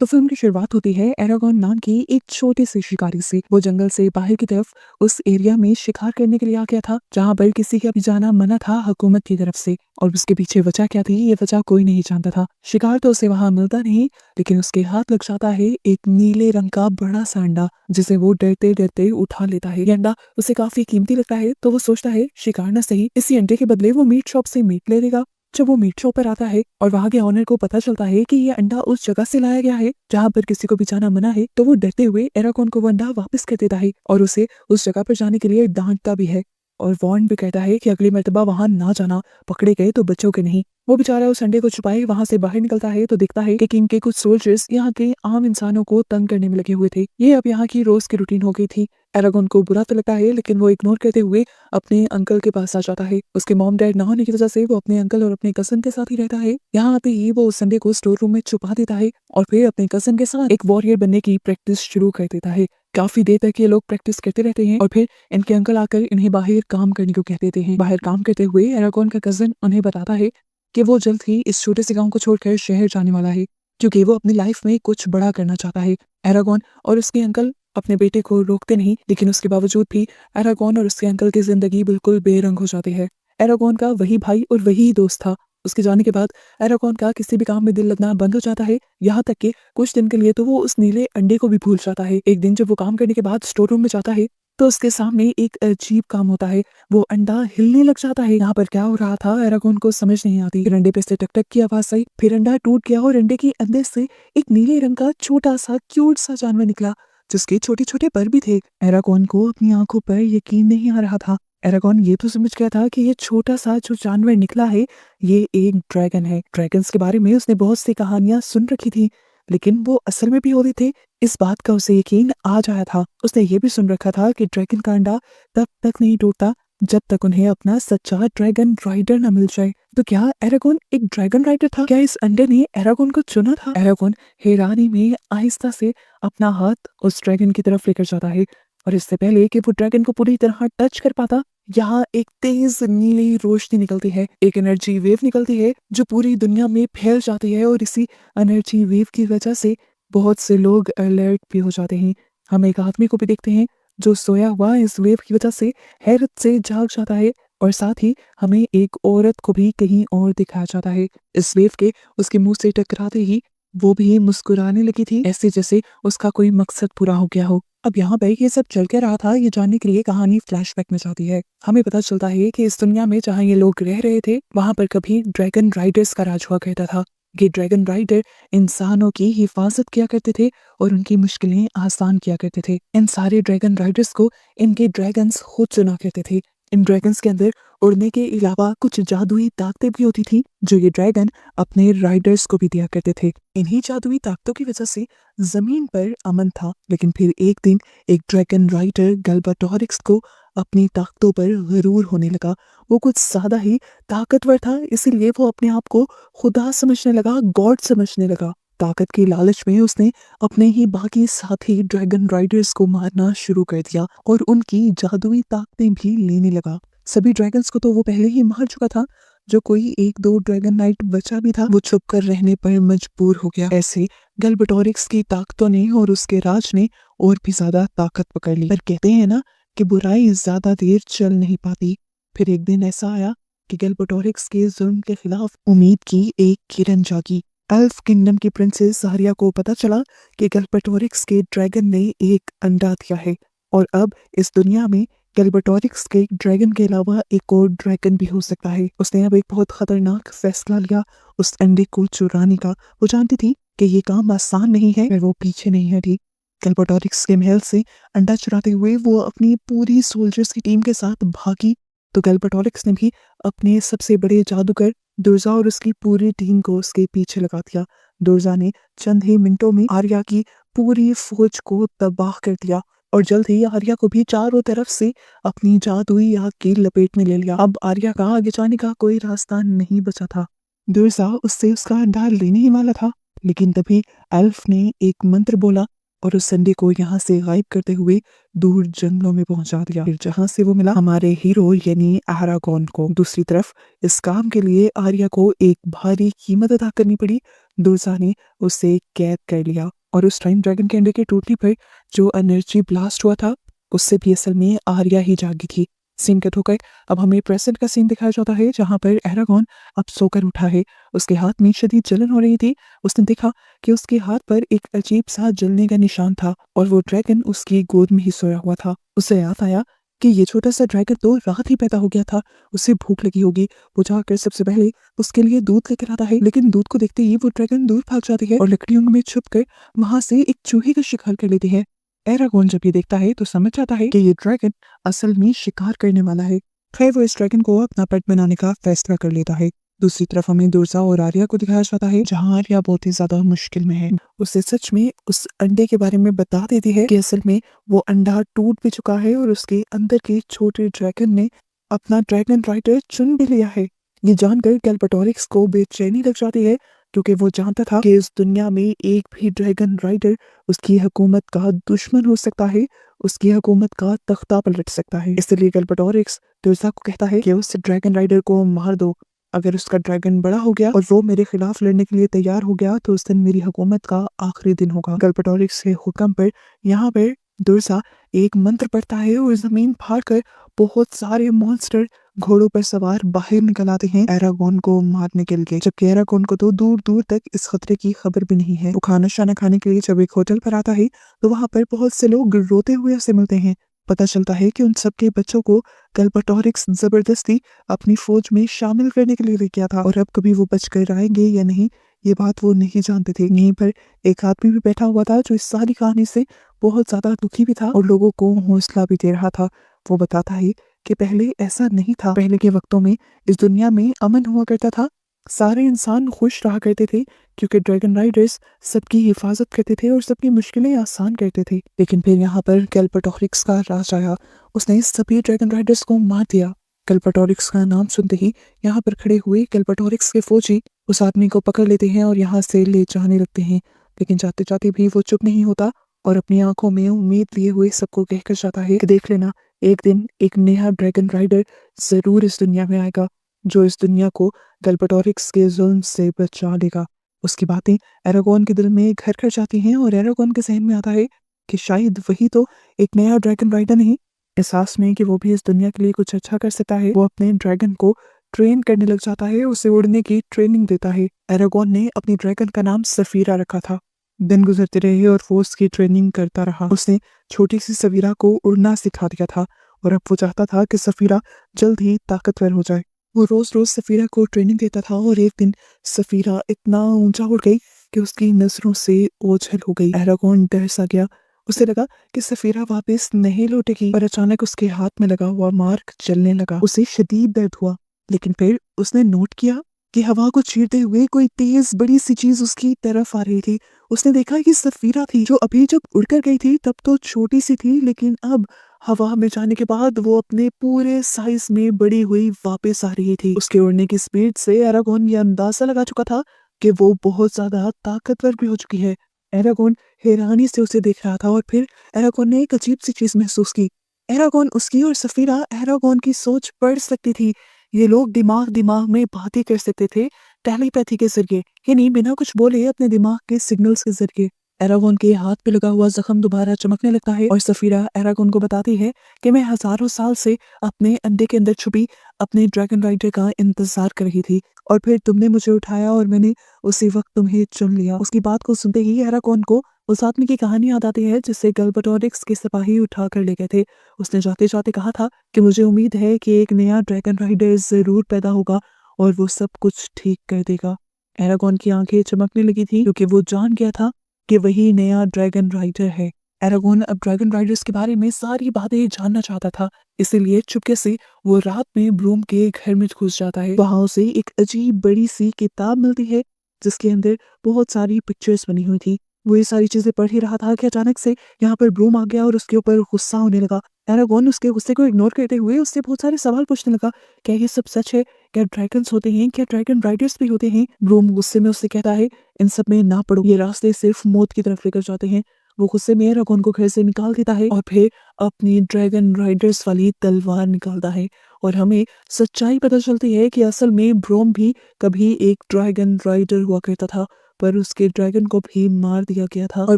तो फिल्म की शुरुआत होती है एरागॉन नाम की एक छोटे से शिकारी से। वो जंगल से बाहर की तरफ उस एरिया में शिकार करने के लिए आ गया था जहाँ पर किसी का भी जाना मना था हुकूमत की तरफ से। और उसके पीछे वजह क्या थी ये वजह कोई नहीं जानता था। शिकार तो उसे वहां मिलता नहीं, लेकिन उसके हाथ लग जाता है एक नीले रंग का बड़ा सा अंडा, जिसे वो डरते डरते उठा लेता है। ये अंडा उसे काफी कीमती लगता है, तो वो सोचता है शिकार न सही, इसी अंडे के बदले वो मीट शॉप से मीट ले लेगा। जब वो मीट शॉप पर आता है और वहां के ऑनर को पता चलता है कि ये अंडा उस जगह से लाया गया है जहां पर किसी को भी जाना मना है, तो वो डरते हुए एरागॉन को वो अंडा वापस कर देता है और उसे उस जगह पर जाने के लिए डांटता भी है और वार्न भी कहता है कि अगली मर्तबा वहां ना जाना, पकड़े गए तो बच्चों के नहीं। वो बेचारा उस अंडे को छुपाए वहां से बाहर निकलता है तो दिखता है कि किंग के कुछ सोल्जर्स यहाँ के आम इंसानों को तंग करने में लगे हुए थे। ये अब यहाँ की रोज की रूटीन हो गई थी। एरागॉन को बुरा तो लगता है, लेकिन वो इग्नोर करते हुए अपने अंकल के पास आ जाता है। उसके मॉम डैड ना होने की वजह से वो अपने अंकल और अपने कजन के साथ ही रहता है। यहाँ आते ही वो उस संडे को स्टोर रूम में छुपा देता है और फिर अपने कजन के साथ एक वॉरियर बनने की प्रैक्टिस शुरू कर देता है। काफी देर तक ये लोग प्रैक्टिस करते रहते हैं और फिर इनके अंकल आकर इन्हें बाहर काम करने को कह देते हैं। बाहर काम करते हुए एरागॉन का कजन उन्हें बताता है कि वो जल्द ही इस छोटे से गांव को छोड़कर शहर जाने वाला है, क्योंकि वो अपनी लाइफ में कुछ बड़ा करना चाहता है। एरागॉन और उसके अंकल अपने बेटे को रोकते नहीं, लेकिन उसके बावजूद भी एरागॉन और उसके अंकल की जिंदगी बिल्कुल बेरंग हो जाती है। एरागॉन का वही भाई और वही दोस्त था। उसके जाने के बाद एरागॉन का किसी भी काम में दिल लगना बंद हो जाता है, यहाँ तक कि कुछ दिन के लिए तो वो उस नीले अंडे को भी भूल जाता है। एक दिन जब वो काम करने के बाद स्टोर रूम में जाता है तो उसके सामने एक अजीब काम होता है। वो अंडा हिलने लग जाता है। यहाँ पर क्या हो रहा था एरागॉन को समझ नहीं आती। फिर अंडे पे से टक टक की आवाज आई, फिर अंडा टूट गया और अंडे के अंदर से एक नीले रंग का छोटा सा क्यूट सा जानवर निकला, जिसके छोटे छोटे पर भी थे। एरागॉन को अपनी आंखों पर यकीन नहीं आ रहा था। एरागॉन ये तो समझ गया था कि ये छोटा सा जो जानवर निकला है ये एक ड्रैगन है। ड्रैगन्स के बारे में उसने बहुत सी कहानियां सुन रखी थी, लेकिन वो असल में भी होते थे इस बात का उसे यकीन आ जाया था। उसने ये भी सुन रखा था कि ड्रैगन का अंडा तब तक नहीं टूटता जब तक उन्हें अपना सच्चा ड्रैगन राइडर न मिल जाए। तो क्या एरागॉन एक ड्रैगन राइडर था? क्या इस अंडे ने एरागॉन को चुना था? एरागॉन हैरानी में आहिस्ता से अपना हाथ उस ड्रैगन की तरफ लेकर जाता है और इससे पहले कि वो ड्रैगन को पूरी तरह टच कर पाता, यहाँ एक तेज नीली रोशनी निकलती है। एक एनर्जी वेव निकलती है जो पूरी दुनिया में फैल जाती है और इसी एनर्जी वेव की वजह से बहुत से लोग अलर्ट भी हो जाते हैं। हम एक आदमी को भी देखते हैं जो सोया हुआ इस वेव की वजह से हैरत से जाग जाता है और साथ ही हमें एक औरत को भी कहीं और दिखाया जाता है। इस वेव के उसके मुंह से टकराते ही वो भी मुस्कुराने लगी थी, ऐसे जैसे उसका कोई मकसद पूरा हो गया हो। अब यहाँ पे ये सब चल के रहा था ये जानने के लिए कहानी फ्लैशबैक में जाती है। हमें पता चलता है कि इस दुनिया में जहाँ ये लोग रह रहे थे वहां पर कभी ड्रैगन राइडर्स का राज हुआ करता था। ये ड्रैगन राइडर इंसानों की हिफाजत किया करते थे और उनकी मुश्किलें आसान किया करते थे। इन सारे ड्रैगन राइडर्स को इनके ड्रैगन्स खुद चुना करते थे। इन ड्रैगन्स के अंदर उड़ने के अलावा कुछ जादुई ताकतें भी होती थी जो ये ड्रैगन अपने राइडर्स को भी दिया करते थे। इन्हीं जादुई ताकतों की वजह से जमीन पर अमन था, लेकिन फिर एक दिन एक ड्रैगन राइडर गल्बाटोरिक्स को अपनी ताकतों पर गरूर होने लगा। वो कुछ ज्यादा ही ताकतवर था, इसीलिए वो अपने आप को खुदा समझने लगा, गॉड समझने लगा। ताकत की लालच में उसने अपने ही बाकी साथी ड्रैगन राइडर्स को मारना शुरू कर दिया और उनकी जादुई ताकतें भी लेने लगा। सभी ड्रैगन्स को तो वो पहले ही मार चुका था, जो कोई एक दो ड्रैगन नाइट बचा भी था वो छुप कर रहने पर मजबूर हो गया। ऐसे गल्बाटोरिक्स की ताकतों ने और उसके राज ने और भी ज्यादा ताकत पकड़ ली। पर कहते हैं ना कि बुराई ज्यादा देर चल नहीं पाती। फिर एक दिन ऐसा आया कि गल्बाटोरिक्स के जुल्म के खिलाफ उम्मीद की एक किरण जागी। एल्फ किंगडम की प्रिंसेस सारिया को पता चला कि गल्बाटोरिक्स के ड्रैगन ने एक अंडा दिया है और अब इस दुनिया में गल्बाटोरिक्स के ड्रैगन के अलावा एक और ड्रैगन भी हो सकता है। उसने अब एक बहुत खतरनाक फैसला लिया उस अंडे को चुराने का। वो जानती थी कि ये काम आसान नहीं है, पर वो पीछे नहीं हटी। गल्बाटोरिक्स के महल से अंडा चुराते हुए वो अपनी पूरी सोल्जर्स की टीम के साथ भागी, तो गल्बाटोरिक्स ने भी अपने सबसे बड़े जादूगर दुर्जा और उसकी पूरी टीम को उसके पीछे लगा दिया। दुर्जा ने चंद ही मिनटों में आर्या की पूरी फौज को तबाह कर दिया और जल्द ही आर्या को भी चारों तरफ से अपनी जादुई आग की लपेट में ले लिया। अब आर्या का आगे जाने का कोई रास्ता नहीं बचा था। दुर्जा उससे उसका अंडा लेने ही वाला था, लेकिन तभी एल्फ ने एक मंत्र बोला और उस संडे को यहाँ से गायब करते हुए दूर जंगलों में पहुंचा दिया। फिर जहाँ से वो मिला हमारे हीरो यानी एरागॉन को। दूसरी तरफ इस काम के लिए आर्या को एक भारी कीमत अदा करनी पड़ी। दुर्सा ने उसे कैद कर लिया और उस टाइम ड्रैगन के अंडे के टूटने पर जो एनर्जी ब्लास्ट हुआ था उससे भी असल में आर्या ही जागी थी। सीन कट होकर अब हमें प्रेजेंट का सीन दिखाया जाता है जहाँ पर एरागॉन अब सोकर उठा है। उसके हाथ में शदीद जलन हो रही थी। उसने देखा कि उसके हाथ पर एक अजीब सा जलने का निशान था और वो ड्रैगन उसकी गोद में ही सोया हुआ था। उसे याद आया कि ये छोटा सा ड्रैगन तो रात ही पैदा हो गया था, उसे भूख लगी होगी। वो जाकर सबसे पहले उसके लिए दूध लेकर आता है, लेकिन दूध को देखते ही वो ड्रैगन दूर भाग जाती है और लकड़ियों में छुपकर वहां से एक चूहे का शिकार कर लेती है। एरागॉन जब ये देखता है तो समझ जाता है कि ये ड्रैगन असल में शिकार करने वाला है। फिर वो इस ड्रैगन को अपना पेट बनाने का फैसला कर लेता है। दूसरी तरफ हमें दुर्सा और आर्या को दिखाया जाता है जहाँ आर्या बहुत ही ज्यादा मुश्किल में है। उसे सच में उस अंडे के बारे में बता देती है कि असल में वो अंडा टूट भी चुका है और उसके अंदर के छोटे ड्रैगन ने अपना ड्रैगन राइडर चुन भी लिया है। ये जानकर गैल्पेटोरिक्स को बेचैनी लग जाती है क्योंकि वो जानता था कि इस दुनिया में एक भी ड्रैगन राइडर उसकी हुकूमत का दुश्मन हो सकता है, उसकी हुकूमत का तख्ता पलट सकता है। इसलिए गैल्पेटोरिक्स दुर्सा को कहता है कि उस ड्रैगन राइडर को मार दो। अगर उसका ड्रैगन बड़ा हो गया और वो मेरे खिलाफ लड़ने के लिए तैयार हो गया तो उस दिन मेरी हुकूमत का आखिरी दिन होगा। गैल्पेटोरिक्स के हुक्म पर यहाँ पर दुर्सा एक मंत्र पढ़ता है और जमीन फाड़ कर बहुत सारे मॉन्स्टर घोड़ों पर सवार बाहर निकल आते हैं एरागॉन को मारने के लिए। जबकि एरागॉन को तो दूर दूर तक इस खतरे की खबर भी नहीं है। वो खाना शाना खाने के लिए जब एक होटल पर आता है तो वहां पर बहुत से लोग रोते हुए उसे मिलते हैं। पता चलता है कि उन सबके बच्चों को गैल्पेटोरिक्स जबरदस्ती अपनी फौज में शामिल करने के लिए ले गया था और अब कभी वो बचकर आएंगे या नहीं ये बात वो नहीं जानते थे। यहीं पर एक आदमी भी बैठा हुआ था जो इस सारी कहानी से बहुत ज्यादा दुखी भी था और लोगों को हौसला भी दे रहा था। वो बताता है कि पहले ऐसा नहीं था। पहले के वक्तों में इस दुनिया में अमन हुआ करता था, सारे इंसान खुश रहा करते थे क्योंकि ड्रैगन राइडर्स सबकी हिफाजत करते थे और सबकी मुश्किलें आसान करते थे। लेकिन फिर यहाँ पर गैल्पेटोरिक्स का राज आया, उसने सभी ड्रैगन राइडर्स को मार दिया। गैल्पेटोरिक्स का नाम सुनते ही यहाँ पर खड़े हुए गैल्पेटोरिक्स के फौजी उस आदमी को पकड़ लेते हैं और यहाँ से ले जाने लगते हैं। लेकिन जाते जाते भी वो चुप नहीं होता और अपनी आंखों में उम्मीद लिए हुए सबको कहकर जाता है कि देख लेना, एक दिन एक नया ड्रैगन राइडर जरूर इस दुनिया में आएगा जो इस दुनिया को गैल्पेटोरिक्स के जुल्म से बचा लेगा। उसकी बातें एरागॉन के दिल में घर कर जाती हैं और एरागॉन के जहन में आता है कि शायद वही तो एक नया ड्रैगन राइडर नहीं। एहसास में कि वो भी इस दुनिया के लिए कुछ अच्छा कर सकता है, वो अपने ड्रैगन को ट्रेन करने लग जाता है, उसे उड़ने की ट्रेनिंग देता है। एरागॉन ने अपनी ड्रैगन का नाम सफीरा रखा था। दिन गुजरते रहे और वो उसकी ट्रेनिंग करता रहा। उसने छोटी सी सफीरा को उड़ना सिखा दिया था और अब वो चाहता था कि सफीरा जल्द ही ताकतवर हो जाए। वो रोज रोज सफीरा को ट्रेनिंग देता था और एक दिन सफीरा इतना ऊंचा उड़ गई कि उसकी नजरों से ओझल हो गई। एरागॉन डर सा गया, उसे लगा कि सफीरा वापस नहीं लौटेगी, पर अचानक उसके हाथ में लगा हुआ मार्क जलने लगा। उसे शदीद दर्द हुआ, लेकिन फिर उसने नोट किया कि हवा को चीरते हुए कोई तेज बड़ी सी चीज उसकी तरफ आ रही थी। उसने देखा कि सफीरा थी जो अभी जब उड़कर गई थी तब तो छोटी सी थी, लेकिन अब हवा में जाने के बाद वो अपने पूरे साइज में बड़ी हुई वापस आ रही थी। उसके उड़ने की स्पीड से एरागॉन ये अंदाजा लगा चुका था कि वो बहुत ज्यादा ताकतवर भी हो चुकी है। एरागॉन हैरानी से उसे देख रहा था और फिर एरागॉन ने एक अजीब सी चीज महसूस की। एरागॉन उसकी और सफीरा एरागॉन की सोच पढ़ सकती थी। ये लोग दिमाग दिमाग में बातें कर सकते थे टेलीपैथी के जरिए, यानी बिना कुछ बोले अपने दिमाग के सिग्नल्स के जरिए। एरागॉन के हाथ पे लगा हुआ जख्म दोबारा चमकने लगता है और सफीरा एरागॉन को बताती है कि मैं हजारों साल से अपने अंडे के अंदर छुपी अपने ड्रैगन राइडर का इंतजार कर रही थी और फिर तुमने मुझे उठाया और मैंने उसी वक्त तुम्हें चुन लिया। उसकी बात को सुनते ही एरागॉन को उस आदमी की कहानी याद आती है जिससे गैल्पेटोरिक्स के सिपाही उठा कर ले गए थे। उसने जाते जाते कहा था कि मुझे उम्मीद है कि एक नया ड्रैगन राइडर जरूर पैदा होगा और वो सब कुछ ठीक कर देगा। एरागॉन की आंखें चमकने लगी थी क्योंकि वो जान गया था कि वही नया ड्रैगन राइडर है। एरागॉन अब ड्रैगन राइडर्स के बारे में सारी बातें जानना चाहता था, इसीलिए चुपके से वो रात में ब्रूम के घर में घुस जाता है। वहां उसे एक अजीब बड़ी सी किताब मिलती है जिसके अंदर बहुत सारी पिक्चर्स बनी हुई थी। वो ये सारी चीजें पढ़ ही रहा था कि अचानक से यहाँ पर ब्रूम आ गया और उसके ऊपर गुस्सा होने लगा। एरागॉन उसके गुस्से को इग्नोर करते हुए उससे बहुत सारे सवाल पूछने लगा। क्या ये सब सच है? क्या ड्रैगन्स होते हैं? क्या ड्रैगन राइडर्स भी होते हैं? ब्रूम गुस्से में उससे कहता है इन सब में ना पड़ो, ये रास्ते सिर्फ मौत की तरफ लेकर जाते हैं। वो गुस्से में एरागोन को घर से निकाल देता है और फिर अपनी ड्रैगन राइडर्स वाली तलवार निकालता है। और हमें सच्चाई पता चलती है कि असल में ब्रोम भी कभी एक ड्रैगन राइडर हुआ करता था, पर उसके ड्रैगन को भी मार दिया गया था और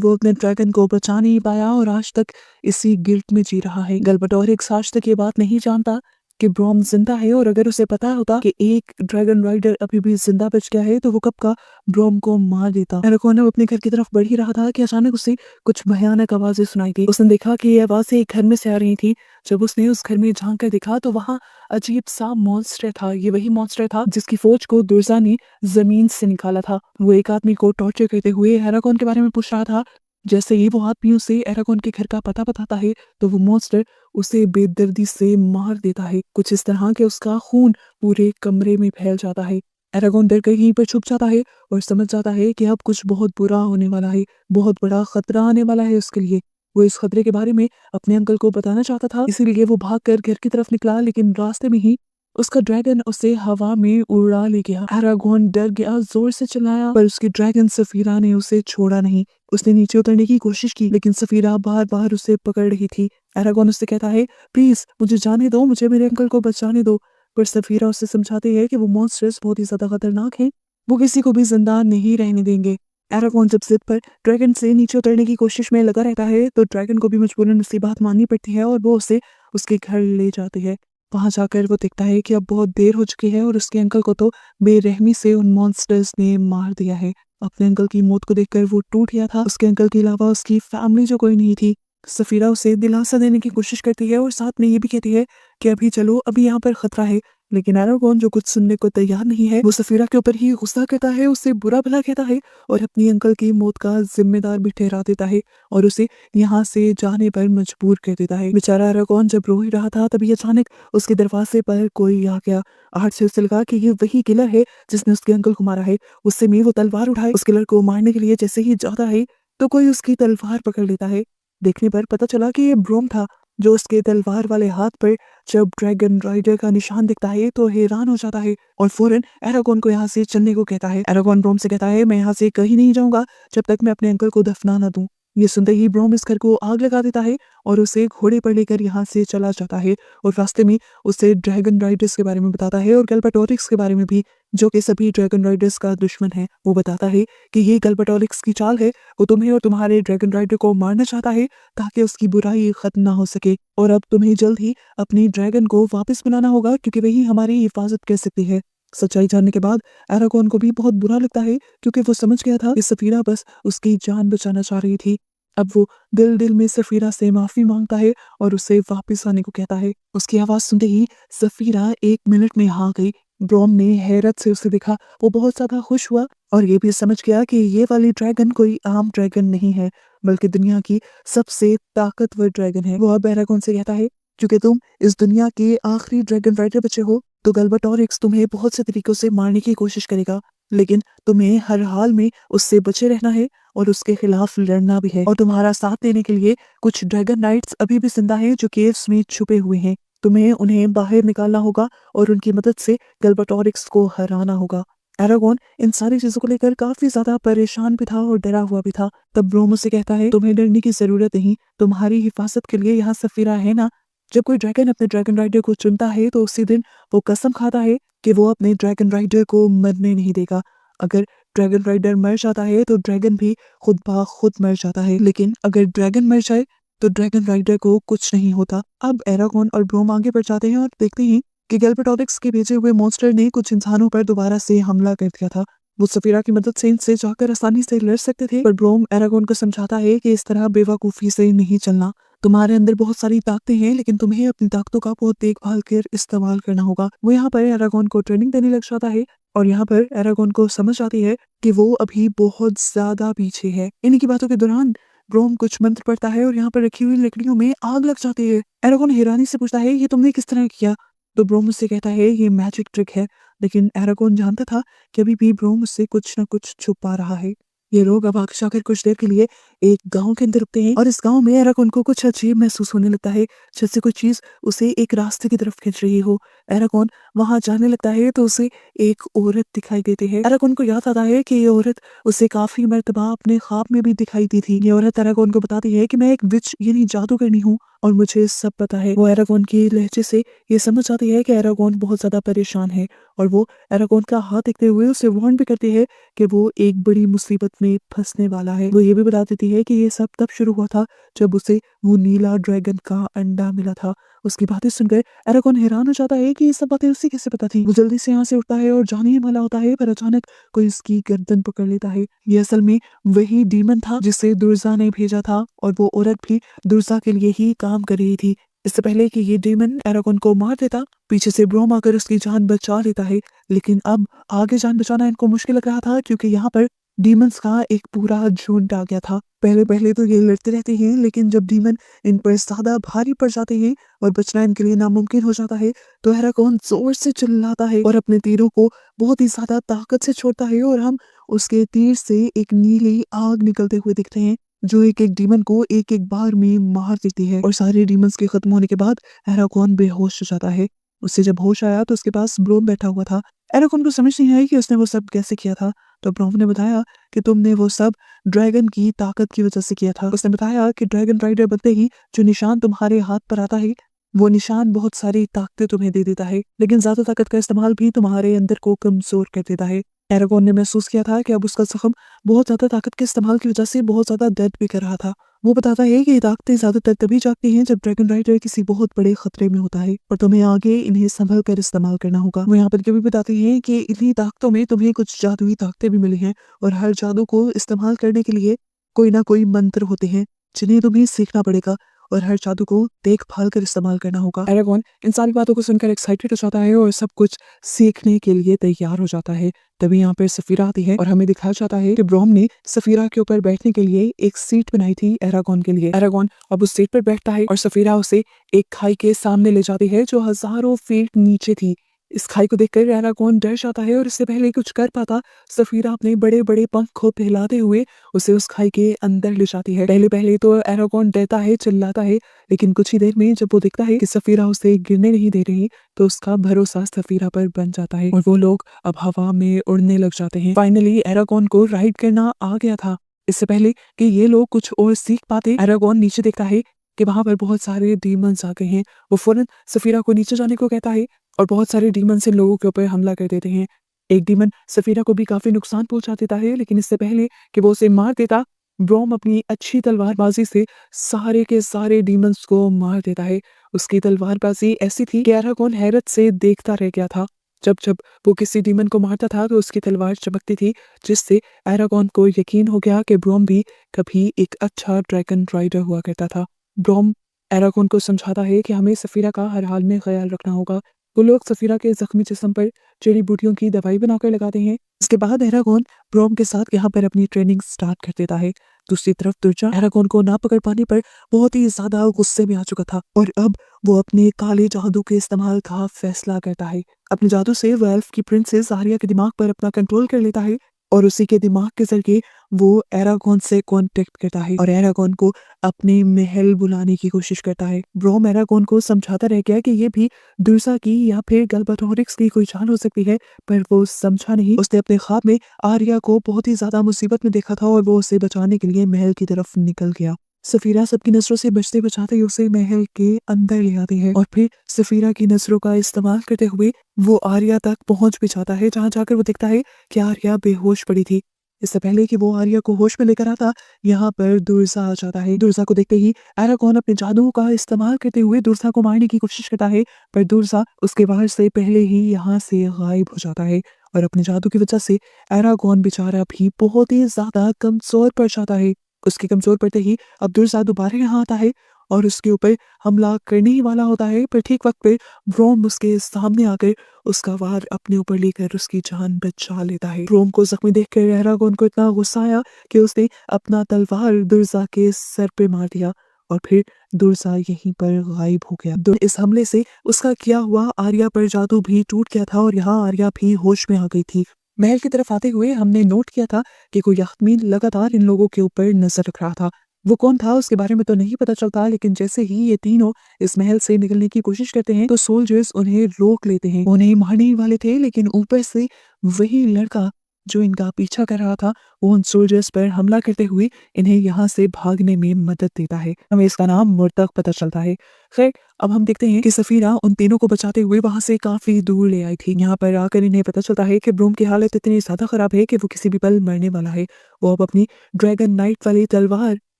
वो अपने ड्रैगन को बचा नहीं पाया और आज तक इसी गिल्ट में जी रहा है। गल्बाडोरिक्स आज तक ये बात नहीं जानता कि ब्रोम जिंदा है, और अगर उसे पता होता कि एक ड्रैगन राइडर अभी भी जिंदा बच गया है तो वो कब का ब्रोम को मार देता। एरागोन अपने घर की तरफ बढ़ ही रहा था कि अचानक उसे कुछ भयानक आवाजें सुनाई दी। उसने देखा कि ये आवाजें एक घर में से आ रही थी। जब उसने उस घर में झांक कर देखा तो वहाँ अजीब सा मॉन्स्टर था। ये वही मॉन्स्टर था जिसकी फौज को दुर्जा ने जमीन से निकाला था। वो एक आदमी को टॉर्चर करते हुए एरागोन के बारे में पूछ रहा था। जैसे ही वो आदमी उसे एरागोन के घर का पता बताता है तो वो मॉन्स्टर उसे बेदर्दी से मार देता है। कुछ इस तरह के उसका खून पूरे कमरे में फैल जाता है। एरागोन डर कर यहीं पर छुप जाता है और समझ जाता है कि अब कुछ बहुत बुरा होने वाला है, बहुत बड़ा खतरा आने वाला है उसके लिए। वो इस खतरे के बारे में अपने अंकल को बताना चाहता था, इसीलिए वो भागकर घर की तरफ निकला, लेकिन रास्ते में ही उसका ड्रैगन उसे हवा में उड़ा ले गया। एरागोन डर गया, जोर से चिल्लाया, पर उसकी ड्रैगन सफीरा ने उसे छोड़ा नहीं। उसने नीचे उतरने की कोशिश की, लेकिन सफीरा बार बार उसे पकड़ रही थी। एरागोन उससे कहता है, प्लीज मुझे जाने दो, मुझे मेरे अंकल को बचाने दो। पर सफीरा उसे समझाती है कि वो मॉन्स्टर्स बहुत ही ज्यादा खतरनाक हैं, वो किसी को भी जिंदा नहीं रहने देंगे। एरागोन जब जिद पर ड्रैगन से नीचे उतरने की कोशिश में लगा रहता है तो ड्रैगन को भी मजबूरन उसकी बात माननी पड़ती है और वो उसे उसके घर ले जाती है। वहां जाकर वो देखता है कि अब बहुत देर हो चुकी है और उसके अंकल को तो बेरहमी से उन मॉन्स्टर्स ने मार दिया है। अपने अंकल की मौत को देखकर वो टूट गया था। उसके अंकल के अलावा उसकी फैमिली जो कोई नहीं थी। सफीरा उसे दिलासा देने की कोशिश करती है और साथ में ये भी कहती है कि अभी चलो, अभी यहाँ पर खतरा है। लेकिन एरागोन जो कुछ सुनने को तैयार नहीं है, वो सफीरा के ऊपर ही गुस्सा करता है, उससे बुरा भला कहता है और अपनी अंकल की मौत का जिम्मेदार भी ठहरा देता है और उसे यहाँ से जाने पर मजबूर कर देता है। बेचारा एरागोन जब रो ही रहा था तभी अचानक उसके दरवाजे पर कोई आ गया। आहट से उसे लगा कि ये वही किलर है जिसने उसके अंकल को मारा है। उससे में वो तलवार उठाए उस किलर को मारने के लिए जैसे ही जाता है तो कोई उसकी तलवार पकड़ लेता है। देखने पर पता चला कि ये ब्रोम था, जो उसके तलवार वाले हाथ पर जब ड्रैगन राइडर का निशान दिखता है तो हैरान हो जाता है और फौरन एरागोन को यहाँ से चलने को कहता है। एरागोन ब्रोम से कहता है, मैं यहाँ से कहीं नहीं जाऊंगा जब तक मैं अपने अंकल को दफना ना दूं। ये सुनते ही ब्रोम इस घर को आग लगा देता है और उसे घोड़े पर लेकर यहाँ से चला जाता है और रास्ते में उसे ड्रैगन राइडर्स के बारे में बताता है और गल्बाडोरिक्स के बारे में भी, जो कि सभी ड्रैगन राइडर्स का दुश्मन है। वो बताता है कि ये गल्बाडोरिक्स की चाल है, वो तुम्हें और तुम्हारे ड्रैगन राइडर को मारना चाहता है ताकि उसकी बुराई खत्म ना हो सके, और अब तुम्हें जल्द ही अपनी ड्रैगन को वापस बनाना होगा क्योंकि वही हमारी हिफाजत कर सकती है। सच्चाई जानने के बाद एरागोन को भी बहुत बुरा लगता है क्योंकि वो समझ गया था कि सफीरा बस उसकी जान बचाना चाह रही थी। अब वो दिल दिल में सफीरा से माफी मांगता है और उसे वापस आने को कहता है। उसकी आवाज सुनते ही सफीरा 1 मिनट में आ गई। ब्रोम ने हैरत से उसे देखा। वो बहुत ज्यादा खुश हुआ और ये भी समझ गया कि ये वाली ड्रैगन कोई आम ड्रैगन नहीं है, बल्कि दुनिया की सबसे ताकतवर ड्रैगन है। वो अब एरागोन से कहता है, क्योंकि तुम इस दुनिया के आखिरी ड्रैगन राइडर बचे हो तो गल्बाडोरिक्स तुम्हें बहुत से तरीकों से मारने की कोशिश करेगा, लेकिन तुम्हें हर हाल में उससे बचे रहना है और उसके खिलाफ लड़ना भी है। और तुम्हारा साथ देने के लिए कुछ ड्रैगन नाइट्स अभी भी जिंदा हैं जो केव्स में छुपे हुए हैं। तुम्हें उन्हें बाहर निकालना होगा और उनकी मदद से गल्बाडोरिक्स को हराना होगा। एरागोन इन सारी चीजों को लेकर काफी ज्यादा परेशान भी था और डरा हुआ भी था। तब ब्रोम उसे कहता है, तुम्हें डरने की जरूरत नहीं, तुम्हारी हिफाजत के लिए यहाँ सफीरा है ना। जब कोई ड्रैगन अपने ड्रैगन राइडर को चुनता है तो उसी दिन वो कसम खाता है कि वो अपने ड्रैगन राइडर को मरने नहीं देगा। अगर ड्रैगन राइडर मर जाता है तो ड्रैगन भी खुद ब खुद मर जाता है, लेकिन अगर ड्रैगन मर जाए तो ड्रैगन राइडर को कुछ नहीं होता। अब एरागोन और ब्रोम आगे बढ़ जाते हैं और देखते हैं कि गल्बाडोरिक्स के भेजे हुए मॉन्स्टर ने कुछ इंसानों पर दोबारा से हमला कर दिया था। वो सफीरा की मदद से इनसे जाकर आसानी से लड़ सकते थे, पर ब्रोम एरागोन को समझाता है कि इस तरह बेवकूफी से नहीं चलना। तुम्हारे अंदर बहुत सारी ताकतें हैं, लेकिन तुम्हें अपनी ताकतों का बहुत देखभाल कर इस्तेमाल करना होगा। वो यहाँ पर एरागोन को ट्रेनिंग देने लग जाता है और यहाँ पर एरागोन को समझ आती है कि वो अभी बहुत ज्यादा पीछे है। इन्हीं की बातों के दौरान ब्रोम कुछ मंत्र पढ़ता है और यहाँ पर रखी हुई लकड़ियों में आग लग जाती है। एरागोन हैरानी से पूछता है, ये तुमने किस तरह किया? तो ब्रोम उससे कहता है, ये मैजिक ट्रिक है। लेकिन एरागोन जानता था कि अभी भी ब्रोम उससे कुछ न कुछ छुपा रहा है। ये लोग अब आगे जाकर कुछ देर के लिए एक गांव के अंदर रुकते हैं और इस गांव में एरागोन को कुछ अजीब महसूस होने लगता है, जैसे कोई चीज उसे एक रास्ते की तरफ खींच रही हो। एरागोन वहां जाने लगता है तो उसे एक औरत दिखाई देती है। एरागोन को याद आता है कि ये औरत उसे काफी मर्तबा अपने ख्वाब में भी दिखाई दी थी। ये औरत एरागोन को बताती है कि मैं एक विच यानी जादूगरनी हूँ और मुझे सब पता है। वो एरागोन की लहजे से ये समझ आती है कि एरागोन बहुत ज्यादा परेशान है और वो एरागोन का हाथ देखते हुए उसे वार्न भी करती है कि वो एक बड़ी मुसीबत में फंसने वाला है। वो ये भी बता देती है कि ये सब तब शुरू हुआ था जब उसे वो नीला ड्रैगन का अंडा मिला था। उसकी बातें सुनकर एरागोन हैरान हो जाता है कि ये सब बातें उसे कैसे पता थी। वो जल्दी से यहाँ से उठता है और जाने ही वाला होता है, पर अचानक कोई उसकी गर्दन पकड़ लेता है। ये असल में वही डीमन था जिसे दुर्जा ने भेजा था और वो औरत भी दुर्जा के लिए ही काम कर रही थी। इससे पहले कि ये डेमन एरागोन को मार देता, पीछे से ब्रोम आकर उसकी जान बचा लेता है। लेकिन अब आगे जान बचाना इनको मुश्किल लग रहा था क्योंकि यहाँ पर डीमंस का एक पूरा झुंड आ गया था। पहले पहले तो ये लड़ते रहते हैं, लेकिन जब डीमन इन पर ज्यादा भारी पड़ जाते हैं और बचना इनके लिए नामुमकिन हो जाता है तो एरागोन जोर से चिल्लाता है और अपने तीरों को बहुत ही ज्यादा ताकत से छोड़ता है और हम उसके तीर से एक नीली आग निकलते हुए दिखते हैं जो एक एक डीमन को एक एक बार में मार देती है। और सारे डीमंस के खत्म होने के बाद एरागोन बेहोश हो जाता है। उससे जब होश आया तो उसके पास ब्रोम बैठा हुआ था। एरागोन को समझ नहीं आई कि उसने वो सब कैसे किया था, तो ब्रोम ने बताया कि तुमने वो सब ड्रैगन की ताकत की वजह से किया था। उसने बताया कि ड्रैगन राइडर बनते ही जो निशान तुम्हारे हाथ पर आता है वो निशान बहुत सारी ताकतें तुम्हें दे देता है, लेकिन ज्यादा ताकत का इस्तेमाल भी तुम्हारे अंदर को कमजोर कर देता है। एरागोन ने महसूस किया था कि अब उसका जख्म बहुत ज्यादा ताकत के इस्तेमाल की वजह से बहुत ज्यादा दर्द भी कर रहा था। वो बताता है कि ये ताकतें ज्यादातर तभी जागती हैं जब ड्रैगन राइडर किसी बहुत बड़े खतरे में होता है और तुम्हें आगे इन्हें संभल कर इस्तेमाल करना होगा। वो यहाँ पर ये भी बताती है कि इन्हीं ताकतों में तुम्हें कुछ जादुई ताकतें भी मिली हैं और हर जादू को इस्तेमाल करने के लिए कोई ना कोई मंत्र होते हैं जिन्हें तुम्हें सीखना पड़ेगा और हर जादू को देखभाल कर इस्तेमाल करना होगा। एरागोन इन सारी बातों को सुनकर एक्साइटेड हो जाता है और सब कुछ सीखने के लिए तैयार हो जाता है। तभी यहाँ पर सफीरा आती है और हमें दिखाया जाता है कि ब्रोम ने सफीरा के ऊपर बैठने के लिए एक सीट बनाई थी एरागोन के लिए। एरागोन अब उस सीट पर बैठता है और सफीरा उसे एक खाई के सामने ले जाती है जो हजारों फीट नीचे थी। इस खाई को देखकर एरागोन डर जाता है और इससे पहले कुछ कर पाता सफीरा अपने बड़े बड़े पंख को फैलाते हुए उसे उस खाई के अंदर ले जाती है। पहले पहले तो एरागोन डरता है, चिल्लाता है, लेकिन कुछ ही देर में जब वो देखता है कि सफीरा उसे गिरने नहीं दे रही तो उसका भरोसा सफीरा पर बन जाता है और वो लोग अब हवा में उड़ने लग जाते हैं। फाइनली एरागोन को राइड करना आ गया था। इससे पहले कि ये लोग कुछ और सीख पाते एरागोन नीचे देखता है कि वहां पर बहुत सारे डीमंस आ गए हैं। वो फौरन सफीरा को नीचे जाने को कहता है और बहुत सारे डीमंस इन लोगों के ऊपर हमला कर देते हैं। एक डीमन सफीरा को भी काफी नुकसान पहुंचा देता है, लेकिन इससे पहले कि वो उसे मार देता ब्रोम अपनी अच्छी तलवारबाजी से सारे के सारे डीमंस को मार देता है। उसकी तलवारबाजी ऐसी थी कि एरागोन हैरत से देखता रह गया था। जब जब वो किसी डीमन को मारता था तो उसकी तलवार चमकती थी, जिससे एरागोन को यकीन हो गया कि ब्रोम भी कभी एक अच्छा ड्रैगन राइडर हुआ करता था। ब्रोम एरागोन को समझाता है कि हमें सफीरा का हर हाल में ख्याल रखना होगा। वो लोग सफीरा के जख्मी जिस्म पर जड़ी बूटियों की दवाई बनाकर लगाते हैं। इसके बाद एरागोन ब्रोम के साथ यहाँ पर अपनी ट्रेनिंग स्टार्ट कर देता है। दूसरी तरफ तुर्जा एरागोन को ना पकड़ पाने पर बहुत ही ज्यादा गुस्से में आ चुका था और अब वो अपने काले जादू के इस्तेमाल का फैसला करता है। अपने जादू से वो एल्फ की प्रिंसेस आर्या के दिमाग पर अपना कंट्रोल कर लेता है और उसी के दिमाग के जरिए वो एरागोन से कांटेक्ट करता है और एरागोन को अपने महल बुलाने की कोशिश करता है। ब्रोम एरागोन को समझाता रह गया कि ये भी दुर्सा की या फिर गलबाटोरिक्स की कोई जान हो सकती है, पर वो समझा नहीं। उसने अपने ख्वाब में आर्या को बहुत ही ज्यादा मुसीबत में देखा था और वो उसे बचाने के लिए महल की तरफ निकल गया। सफीरा सबकी नजरों से बचते बचाते उसे महल के अंदर ले आती है और फिर सफीरा की नजरों का इस्तेमाल करते हुए वो आर्या तक पहुंच भी जाता है, जहां जाकर वो देखता है कि आर्या बेहोश पड़ी थी। इससे पहले कि वो आर्या को होश में लेकर आता, यहाँ पर दुर्सा आ जाता है। दुर्सा को देखते ही एरागोन अपने जादू का इस्तेमाल करते हुए दुर्सा को मारने की कोशिश करता है, पर दुर्सा उसके वार से पहले ही यहाँ से गायब हो जाता है और अपने जादू की वजह से एरागोन बेचारा भी बहुत ही ज्यादा कमजोर पड़ जाता है। उसके कमजोर पड़ते ही अब दुर्सा दोबारा यहाँ आता है और उसके ऊपर हमला करने ही वाला होता है, पर ठीक वक्त पे ब्रोम उसके सामने आकर उसका वार अपने ऊपर लेकर उसकी जान बचा लेता है। ब्रोम को जख्मी देखकर एरागोन को इतना गुस्सा आया कि उसने अपना तलवार दुर्सा के सर पे मार दिया और फिर दुर्सा यहीं पर गायब हो गया। इस हमले से उसका किया हुआ आर्या पर जादू भी टूट गया था और यहाँ आर्या भी होश में आ गई थी। महल की तरफ आते हुए हमने नोट किया था कि कोई याख्मीन लगातार इन लोगों के ऊपर नजर रख रहा था। वो कौन था उसके बारे में तो नहीं पता चलता, लेकिन जैसे ही ये तीनों इस महल से निकलने की कोशिश करते हैं तो सोल्जर्स उन्हें रोक लेते हैं। वो उन्हें मारने ही वाले थे, लेकिन ऊपर से वही लड़का जो इनका पीछा कर रहा था वो उन सोल्जर्स पर हमला करते हुए इन्हें यहाँ से भागने में मदद देता है। हमें इसका नाम मुर्तक पता चलता है। खैर, अब हम देखते हैं कि सफीरा उन तीनों को बचाते हुए वहां से काफी दूर ले आई थी। यहाँ पर आकर इन्हें पता चलता है कि ब्रूम की हालत इतनी ज्यादा खराब है कि वो किसी भी पल मरने वाला है। वो अब अपनी ड्रैगन नाइट वाली तलवार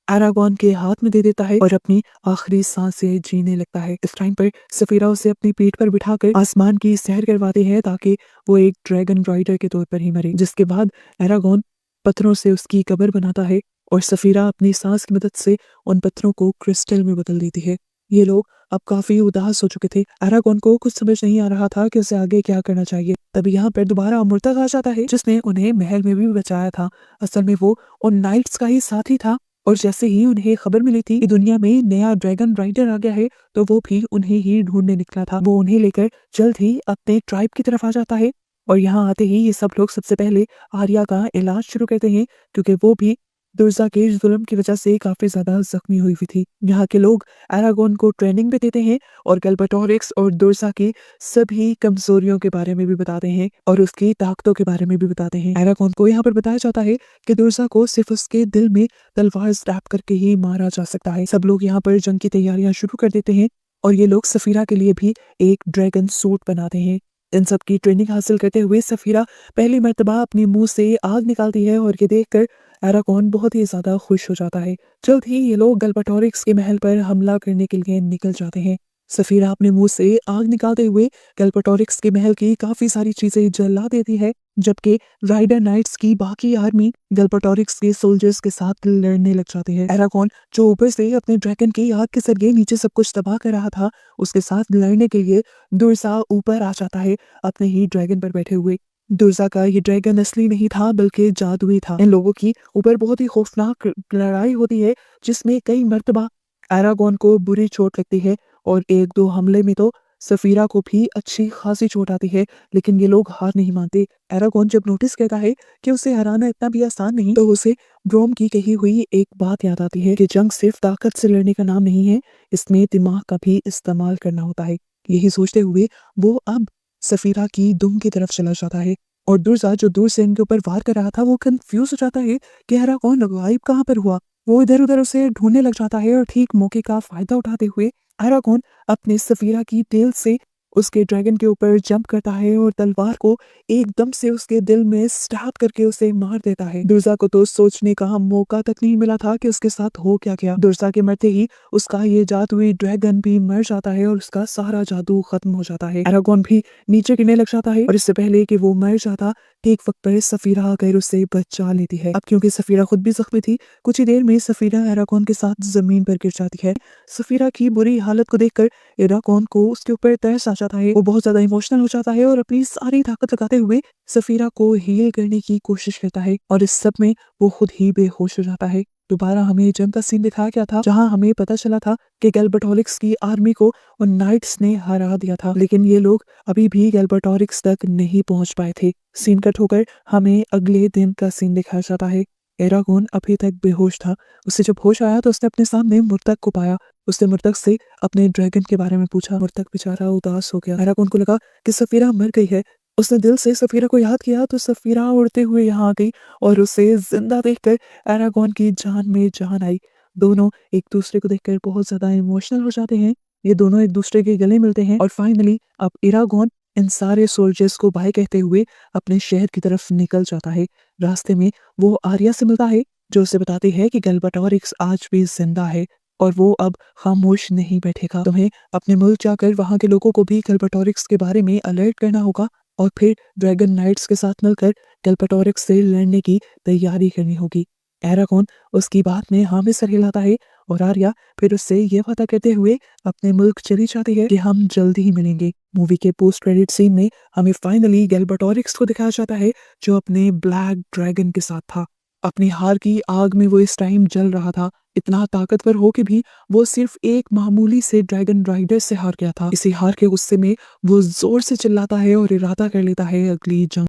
एरागॉन के हाथ में दे देता है और अपनी आखिरी सांसें जीने लगता है। इस टाइम पर सफीरा उसे अपनी पीठ पर बिठाकर आसमान की सैर करवाती है ताकि वो एक ड्रैगन राइडर के तौर पर ही मरे। जिसके बाद एरागॉन पत्थरों से उसकी कब्र बनाता है और सफीरा अपनी सांस की मदद से उन पत्थरों को क्रिस्टल में बदल देती है। ये लोग अब काफी उदास हो चुके थे। एरागॉन को कुछ समझ नहीं आ रहा था कि उसे आगे क्या करना चाहिए। तभी यहाँ पर दोबारा मुर्तग आ जाता है, जिसने उन्हें महल में भी बचाया था। असल में वो उन नाइट्स का ही साथी था और जैसे ही उन्हें खबर मिली थी कि दुनिया में नया ड्रैगन राइडर आ गया है तो वो भी उन्हें ही ढूंढने निकला था। वो उन्हें लेकर जल्द ही अपने ट्राइब की तरफ आ जाता है और यहाँ आते ही ये सब लोग सबसे पहले आर्या का इलाज शुरू करते हैं, क्योंकि वो भी दुर्जा के जुल्म की वजह से काफी ज्यादा जख्मी हुई हुई थी। यहाँ के लोग एरागोन को ट्रेनिंग भी देते हैं और गैल्बाटोरिक्स और दुर्जा की सभी कमजोरियों के बारे में भी बताते हैं और उसकी ताकतों के बारे में भी बताते हैं। एरागोन को यहाँ पर बताया जाता है कि दुर्जा को सिर्फ उसके दिल में तलवार स्टैप करके ही मारा जा सकता है। सब लोग यहाँ पर जंग की तैयारियां शुरू कर देते हैं और ये लोग सफीरा के लिए भी एक ड्रैगन सूट बनाते हैं। इन सब की ट्रेनिंग हासिल करते हुए सफीरा पहली मर्तबा अपने मुंह से आग निकालती है और ये देखकर एरागॉन बहुत ही ज्यादा खुश हो जाता है। जल्द ही ये लोग गैल्बाटोरिक्स के महल पर हमला करने के लिए निकल जाते हैं। सफीरा अपने मुंह से आग निकालते हुए गैल्बाटोरिक्स के महल की काफी सारी चीजें जला देती है, जबकि राइडर नाइट्स की बाकी आर्मी गैल्बाटोरिक्स के सोल्जर्स के साथ लड़ने लग जाते हैं। एरागॉन जो ऊपर से अपने ड्रैगन की आग के जरिए नीचे सब कुछ तबाह कर रहा था, उसके साथ लड़ने के लिए दुर्सा ऊपर आ जाता है अपने ही ड्रैगन पर बैठे हुए। दुर्जा का ये ड्रैगन असली नहीं था बल्कि जादुई था। इन लोगों की ऊपर बहुत ही खौफनाक लड़ाई होती है, जिसमें कई मर्तबा एरागॉन को बुरी चोट लगती है और एक दो हमले में तो सफीरा को भी अच्छी खासी चोट आती है, लेकिन ये लोग हार नहीं मानते। एरागॉन जब नोटिस करता है कि उसे हराना इतना भी आसान नहीं, तो उसे ब्रोम की कही हुई एक बात याद आती है कि जंग सिर्फ ताकत से लड़ने का नाम नहीं है, इसमें दिमाग का भी इस्तेमाल करना होता है। यही सोचते हुए वो अब सफीरा की दुम की तरफ चला जाता है और दुर्जा जो दूर से इनके ऊपर वार कर रहा था वो कंफ्यूज हो जाता है कि एरागॉन गायब कहाँ पर हुआ। वो इधर उधर उसे ढूंढने लग जाता है और ठीक मौके का फायदा उठाते हुए एरागॉन अपने सफीरा की टेल से उसके ड्रैगन के ऊपर जंप करता है और तलवार को एकदम से उसके दिल में स्टैब करके उसे मार देता है। दुर्जा को तो सोचने का मौका तक नहीं मिला था कि उसके साथ हो क्या गया। दुर्जा के मरते ही उसका ये जादुई ड्रैगन भी मर जाता है और उसका सारा जादू खत्म हो जाता है। एरागॉन भी नीचे गिरने लग जाता है और इससे पहले कि वो मर जाता ठीक वक्त पर सफीरा आकर उसे बचा लेती है। अब क्योंकि सफीरा खुद भी जख्मी थी, कुछ ही देर में सफीरा एरागॉन के साथ जमीन पर गिर जाती है। सफीरा की बुरी हालत को देखकर एरागॉन को उसके ऊपर तरस आ जाता है। वो बहुत ज्यादा इमोशनल हो जाता है और अपनी सारी ताकत लगाते हुए सफीरा को हील करने की कोशिश करता है और इस सब में वो खुद ही बेहोश हो जाता है। दोबारा हमें जंग का सीन दिखाया गया था, जहां हमें पता चला था कि गैल्बाटोरिक्स की आर्मी को उन नाइट्स ने हरा दिया था, लेकिन ये लोग अभी भी गैल्बाटोरिक्स तक नहीं पहुंच पाए थे। सीन कट होकर हमें अगले दिन का सीन दिखाया जाता है। एरागॉन अभी तक बेहोश था। उसे जब होश आया तो उसने अपने सामने मुर्तक को पाया। उसने मुर्तक से अपने ड्रैगन के बारे में पूछा। मुर्तक बेचारा उदास हो गया। एरागॉन को लगा कि सफीरा मर गई है। उसने दिल से सफीरा को याद किया तो सफीरा उड़ते हुए यहाँ आ गई और उसे जिंदा देखकर एरागॉन की जान में जान आई। दोनों एक दूसरे को देखकर बहुत ज्यादा इमोशनल हो जाते हैं। ये दोनों एक दूसरे के गले मिलते हैं और फाइनली अब एरागॉन इन सारे सोल्जर्स को बाय कहते हुए अपने शहर की तरफ निकल जाता है। रास्ते में वो आर्या से मिलता है, जो उसे बताती है कि गैल्बाटोरिक्स आज भी जिंदा है और वो अब खामोश नहीं बैठेगा। तुम्हें अपने मुल्क जाकर वहां के लोगों को भी गैल्बाटोरिक्स के बारे में अलर्ट करना होगा और फिर ड्रैगन नाइट्स के साथ मिलकर गैल्बाटोरिक्स से लड़ने की तैयारी करनी होगी। एरागॉन उसकी बात में हाँ में सर हिलाता है और आर्या फिर उससे ये वादा करते हुए अपने मुल्क चली जाती है कि हम जल्दी ही मिलेंगे। मूवी के पोस्ट क्रेडिट सीन में हमें फाइनली गैल्बाटोरिक्स को दिखाया जाता है, जो अपने ब्लैक ड्रैगन के साथ था। अपनी हार की आग में वो इस टाइम जल रहा था। इतना ताकतवर हो के भी वो सिर्फ एक मामूली से ड्रैगन राइडर से हार गया था। इसी हार के गुस्से में वो जोर से चिल्लाता है और इरादा कर लेता है अगली जंग